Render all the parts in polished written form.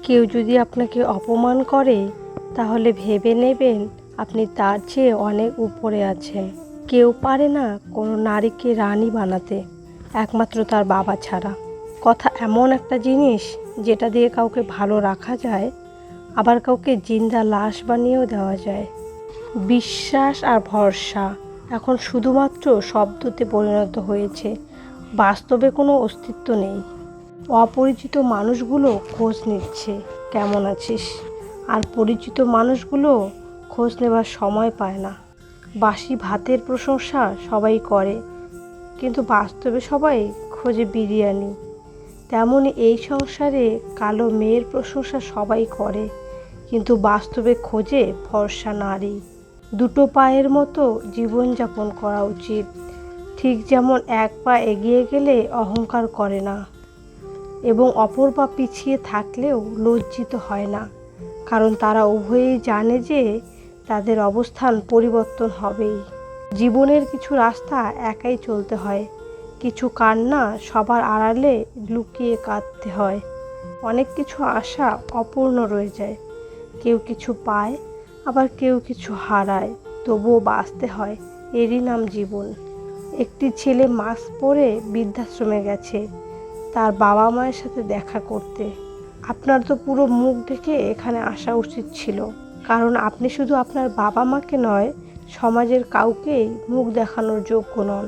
কেউ যদি আপনাকে অপমান করে তাহলে ভেবে নেবেন আপনি তার চেয়ে অনেক উপরে আছেন। কেউ পারে না কোনো নারীকে রানী বানাতে, একমাত্র তার বাবা ছাড়া। কথা এমন একটা জিনিস যেটা দিয়ে কাউকে ভালো রাখা যায়, আবার কাউকে জিন্দা লাশ বানিয়েও দেওয়া যায়। বিশ্বাস আর ভরসা এখন শুধুমাত্র শব্দতে পরিণত হয়েছে, বাস্তবে কোনো অস্তিত্ব নেই। অপরিচিত মানুষগুলো খোঁজ নিচ্ছে কেমন আছিস, আর পরিচিত মানুষগুলো খোঁজ নেবার সময় পায় না। বাসি ভাতের প্রশংসা সবাই করে, কিন্তু বাস্তবে সবাই খোঁজে বিরিয়ানি। তেমনই এই সংসারে কালো মেয়ের প্রশংসা সবাই করে, কিন্তু বাস্তবে খোঁজে ফর্সা নারী। দুটো পায়ের মতো জীবনযাপন করা উচিত। ঠিক যেমন এক পা এগিয়ে গেলে অহংকার করে না, এবং অপর পা পিছিয়ে থাকলেও লজ্জিত হয় না, কারণ তারা উভয়েই জানে যে তাদের অবস্থান পরিবর্তন হবেই। জীবনের কিছু রাস্তা একাই চলতে হয়, কিছু কান্না সবার আড়ালে লুকিয়ে কাঁদতে হয়। অনেক কিছু আশা অপূর্ণ রয়ে যায়, কেউ কিছু পায়, আবার কেউ কিছু হারায়, তবুও বাঁচতে হয়, এরই নাম জীবন। একটি ছেলে মাস্ক পরে বৃদ্ধাশ্রমে গেছে তার বাবা মায়ের সাথে দেখা করতে। আপনার তো পুরো মুখ ঢেকে এখানে আসা উচিত ছিল, কারণ আপনি শুধু আপনার বাবা মাকে নয়, সমাজের কাউকেই মুখ দেখানোর যোগ্য নন।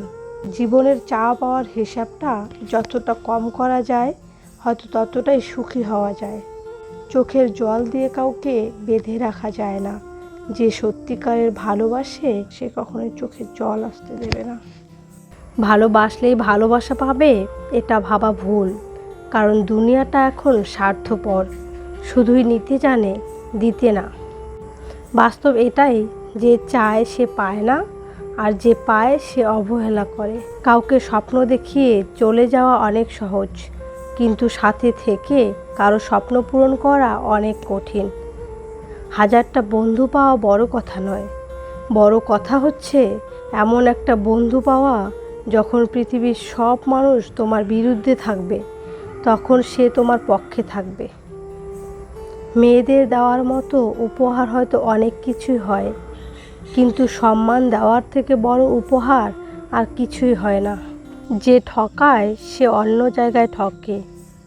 জীবনের চাওয়া পাওয়ার হিসাবটা যতটা কম করা যায়, হয়তো ততটাই সুখী হওয়া যায়। চোখের জল দিয়ে কাউকে বেঁধে রাখা যায় না। যে সত্যিকারের ভালোবাসে সে কখনোই চোখের জল আসতে দেবে না। ভালোবাসলেই ভালোবাসা পাবে এটা ভাবা ভুল, কারণ দুনিয়াটা এখন স্বার্থপর, শুধুই নিতে জানে, দিতে না। বাস্তব এটাই যে চায় সে পায় না, আর যে পায় সে অবহেলা করে। কাউকে স্বপ্ন দেখিয়ে চলে যাওয়া অনেক সহজ, কিন্তু সাথে থেকে কারো স্বপ্ন পূরণ করা অনেক কঠিন। হাজারটা বন্ধু পাওয়া বড় কথা নয়, বড় কথা হচ্ছে এমন একটা বন্ধু পাওয়া যখন পৃথিবীর সব মানুষ তোমার বিরুদ্ধে থাকবে, তখন সে তোমার পক্ষে থাকবে। মেয়েদের দেওয়ার মতো উপহার হয়তো অনেক কিছুই হয়, কিন্তু সম্মান দেওয়ার থেকে বড় উপহার আর কিছুই হয় না। যে ঠকায় সে অন্য জায়গায় ঠকে,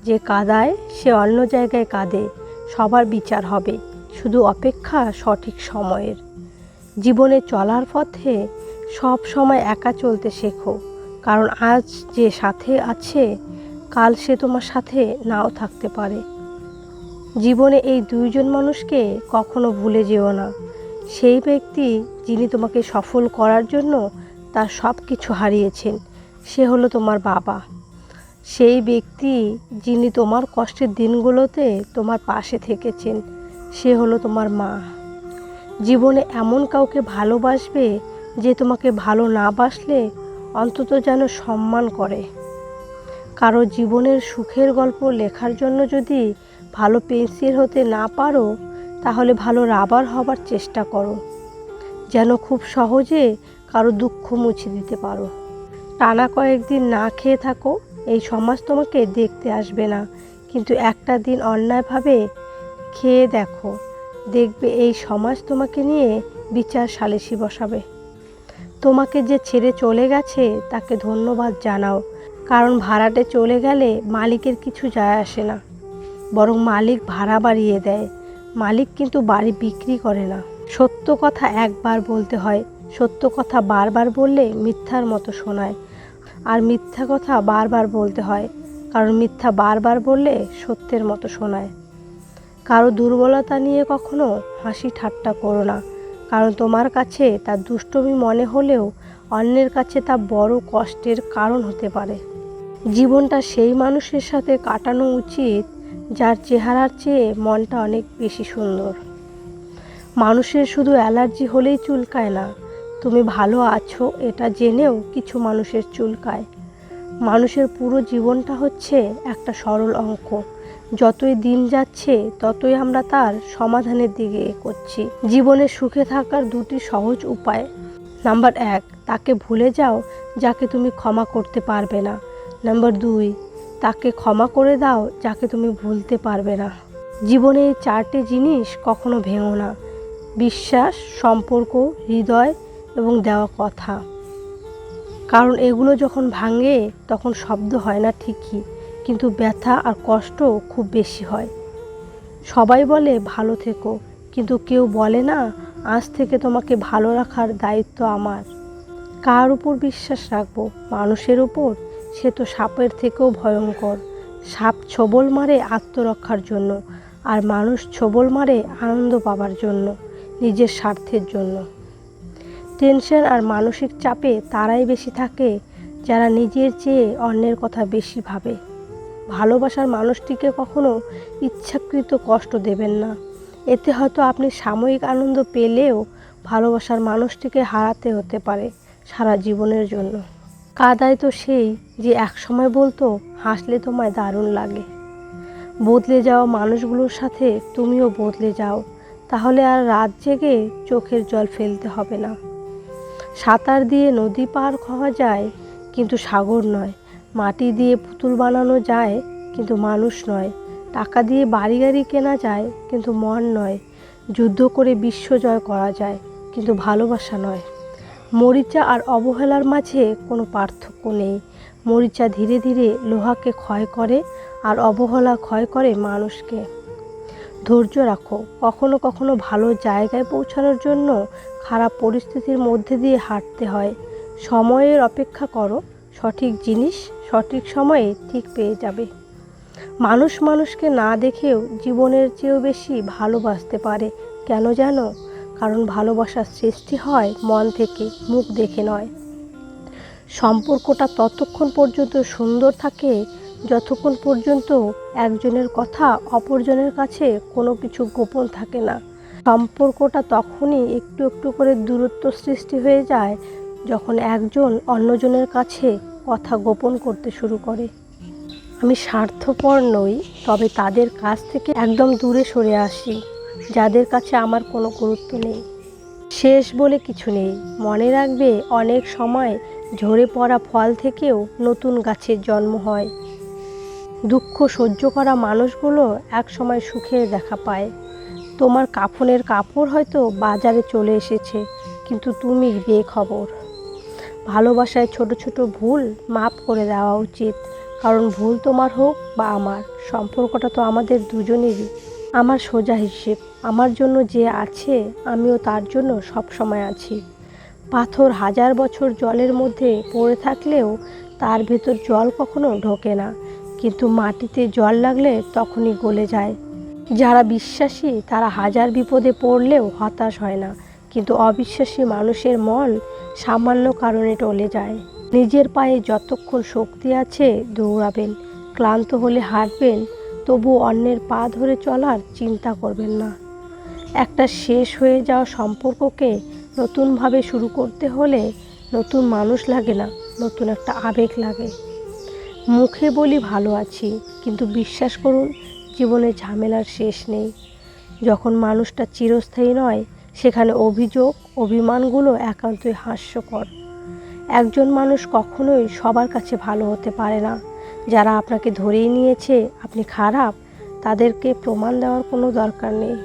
যে কাঁদায় সে অন্য জায়গায় কাঁদে। সবার বিচার হবে, শুধু অপেক্ষা সঠিক সময়ের। জীবনে চলার পথে সব সময় একা চলতে শেখো, কারণ আজ যে সাথে আছে কাল সে তোমার সাথে নাও থাকতে পারে। জীবনে এই দুইজন মানুষকে কখনো ভুলে যেও না। সেই ব্যক্তি যিনি তোমাকে সফল করার জন্য তার সব কিছু হারিয়েছেন, সে হলো তোমার বাবা। সেই ব্যক্তি যিনি তোমার কষ্টের দিনগুলোতে তোমার পাশে থেকেছেন, সে হলো তোমার মা। জীবনে এমন কাউকে ভালোবাসবে যে তোমাকে ভালো না বাসলে অন্তত যেন সম্মান করে। কারো জীবনের সুখের গল্প লেখার জন্য যদি ভালো পেন্সিল হতে না পারো, তাহলে ভালো রাবার হবার চেষ্টা করো, যেন খুব সহজে কারো দুঃখ মুছে দিতে পারো। টানা কয়েকদিন না খেয়ে থাকো, এই সমাজ তোমাকে দেখতে আসবে না, কিন্তু একটা দিন অন্যায়ভাবে খেয়ে দেখো, দেখবে এই সমাজ তোমাকে নিয়ে বিচার সালিশি বসাবে। তোমাকে যে ছেড়ে চলে গেছে তাকে ধন্যবাদ জানাও, কারণ ভাড়াটে চলে গেলে মালিকের কিছু যায় আসে না, বরং মালিক ভাড়া বাড়িয়ে দেয়। মালিক কিন্তু বাড়ি বিক্রি করে না। সত্য কথা একবার বলতে হয়, সত্য কথা বারবার বললে মিথ্যার মতো শোনায়, আর মিথ্যা কথা বারবার বলতে হয়, কারণ মিথ্যা বারবার বললে সত্যের মতো শোনায়। কারো দুর্বলতা নিয়ে কখনো হাসি ঠাট্টা করো না, কারণ তোমার কাছে তার দুষ্টুমি মনে হলেও অন্যের কাছে তা বড় কষ্টের কারণ হতে পারে। জীবনটা সেই মানুষের সাথে কাটানো উচিত যার চেহারার চেয়ে মনটা অনেক বেশি সুন্দর। মানুষের শুধু অ্যালার্জি হলেই চুলকায় না, তুমি ভালো আছো এটা জেনেও কিছু মানুষের চুলকায়। মানুষের পুরো জীবনটা হচ্ছে একটা সরল অঙ্ক, যতই দিন যাচ্ছে ততই আমরা তার সমাধানের দিকে এগোচ্ছি। জীবনে সুখে থাকার দুটি সহজ উপায়। নাম্বার 1, তাকে ভুলে যাও যাকে তুমি ক্ষমা করতে পারবে না। নাম্বার 2, তাকে ক্ষমা করে দাও যাকে তুমি ভুলতে পারবে না। জীবনে এই 4টে জিনিস কখনো ভেঙো না: বিশ্বাস, সম্পর্ক, হৃদয় এবং দেওয়া কথা। কারণ এগুলো যখন ভাঙে তখন শব্দ হয় না ঠিকই, কিন্তু ব্যথা আর কষ্ট খুব বেশি হয়। সবাই বলে ভালো থেকো, কিন্তু কেউ বলে না আজ থেকে তোমাকে ভালো রাখার দায়িত্ব আমার। কার উপর বিশ্বাস রাখবো? মানুষের উপর? সে তো সাপের থেকেও ভয়ঙ্কর। সাপ ছোবল মারে আত্মরক্ষার জন্য, আর মানুষ ছোবল মারে আনন্দ পাবার জন্য, নিজের স্বার্থের জন্য। টেনশন আর মানসিক চাপে তারাই বেশি থাকে যারা নিজের চেয়ে অন্যের কথা বেশি ভাবে। ভালোবাসার মানুষটিকে কখনো ইচ্ছাকৃত কষ্ট দেবেন না। এতে হয়তো আপনি সাময়িক আনন্দ পেলেও ভালোবাসার মানুষটিকে হারাতে হতে পারে সারা জীবনের জন্য। কাঁদায় তো সেই যে একসময় বলতো হাসলে তোমায় দারুণ লাগে। বদলে যাওয়া মানুষগুলোর সাথে তুমিও বদলে যাও, তাহলে আর রাত জেগে চোখের জল ফেলতে হবে না। সাঁতার দিয়ে নদী পার হওয়া যায়, কিন্তু সাগর নয়। মাটি দিয়ে পুতুল বানানো যায়, কিন্তু মানুষ নয়। টাকা দিয়ে বাড়ি গাড়ি কেনা যায়, কিন্তু মন নয়। যুদ্ধ করে বিশ্ব জয় করা যায়, কিন্তু ভালোবাসা নয়। মরিচা আর অবহেলার মাঝে কোনো পার্থক্য নেই। মরিচা ধীরে ধীরে লোহাকে ক্ষয় করে, আর অবহেলা ক্ষয় করে মানুষকে। ধৈর্য রাখো। কখনো কখনো ভালো জায়গায় পৌঁছানোর জন্য খারাপ পরিস্থিতির মধ্যে দিয়ে হাঁটতে হয়। সময়ের অপেক্ষা করো, সঠিক জিনিস সঠিক সময়ে ঠিক পেয়ে যাবে। মানুষ মানুষকে না দেখেও জীবনের চেয়েও বেশি ভালোবাসতে পারে। কেন জানো? কারণ ভালোবাসার সৃষ্টি হয় মন থেকে, মুখ দেখে নয়। সম্পর্কটা ততক্ষণ পর্যন্ত সুন্দর থাকে যতক্ষণ পর্যন্ত একজনের কথা অপরজনের কাছে কোনো কিছু গোপন থাকে না। সম্পর্কটা তখনই একটু একটু করে দূরত্ব সৃষ্টি হয়ে যায় যখন একজন অন্যজনের কাছে কথা গোপন করতে শুরু করে। আমি স্বার্থপর নই, তবে তাদের কাছ থেকে একদম দূরে সরে আসি যাদের কাছে আমার কোনো গুরুত্ব নেই। শেষ বলে কিছু নেই। মনে রাখবে, অনেক সময় ঝরে পড়া ফল থেকেও নতুন গাছের জন্ম হয়। দুঃখ সহ্য করা মানুষগুলো এক সময় সুখের দেখা পায়। তোমার কাফনের কাপড় হয়তো বাজারে চলে এসেছে, কিন্তু তুমি বেখবর। ভালোবাসায় ছোট ছোট ভুল মাপ করে দেওয়া উচিত, কারণ ভুল তোমার হোক বা আমার, সম্পর্কটা তো আমাদের দুজনেরই। আমার সোজা হিসেব, আমার জন্য যে আছে আমিও তার জন্য সব সময় আছি। পাথর 1000 বছর জলের মধ্যে পড়ে থাকলেও তার ভেতর জল কখনো ঢোকে না, কিন্তু মাটিতে জল লাগলে তখনই গলে যায়। যারা বিশ্বাসী তারা 1000 বিপদে পড়লেও হতাশ হয় না, কিন্তু অবিশ্বাসী মানুষের মন সামান্য কারণে টলে যায়। নিজের পায়ে যতক্ষণ শক্তি আছে দৌড়াবেন, ক্লান্ত হলে হাঁটবেন, তবু অন্যের পা ধরে চলার চিন্তা করবেন না। একটা শেষ হয়ে যাওয়া সম্পর্ককে নতুনভাবে শুরু করতে হলে নতুন মানুষ লাগে না, নতুন একটা আবেগ লাগে। মুখে বলি ভালো আছি, কিন্তু বিশ্বাস করুন জীবনে ঝামেলার শেষ নেই। যখন মানুষটা চিরস্থায়ী নয়, সেখানে অভিযোগ অভিমানগুলো একান্তই হাস্যকর। একজন মানুষ কখনোই সবার কাছে ভালো হতে পারে না। যারা আপনাকে ধরেই নিয়েছে আপনি খারাপ, তাদেরকে প্রমাণ দেওয়ার কোনো দরকার নেই।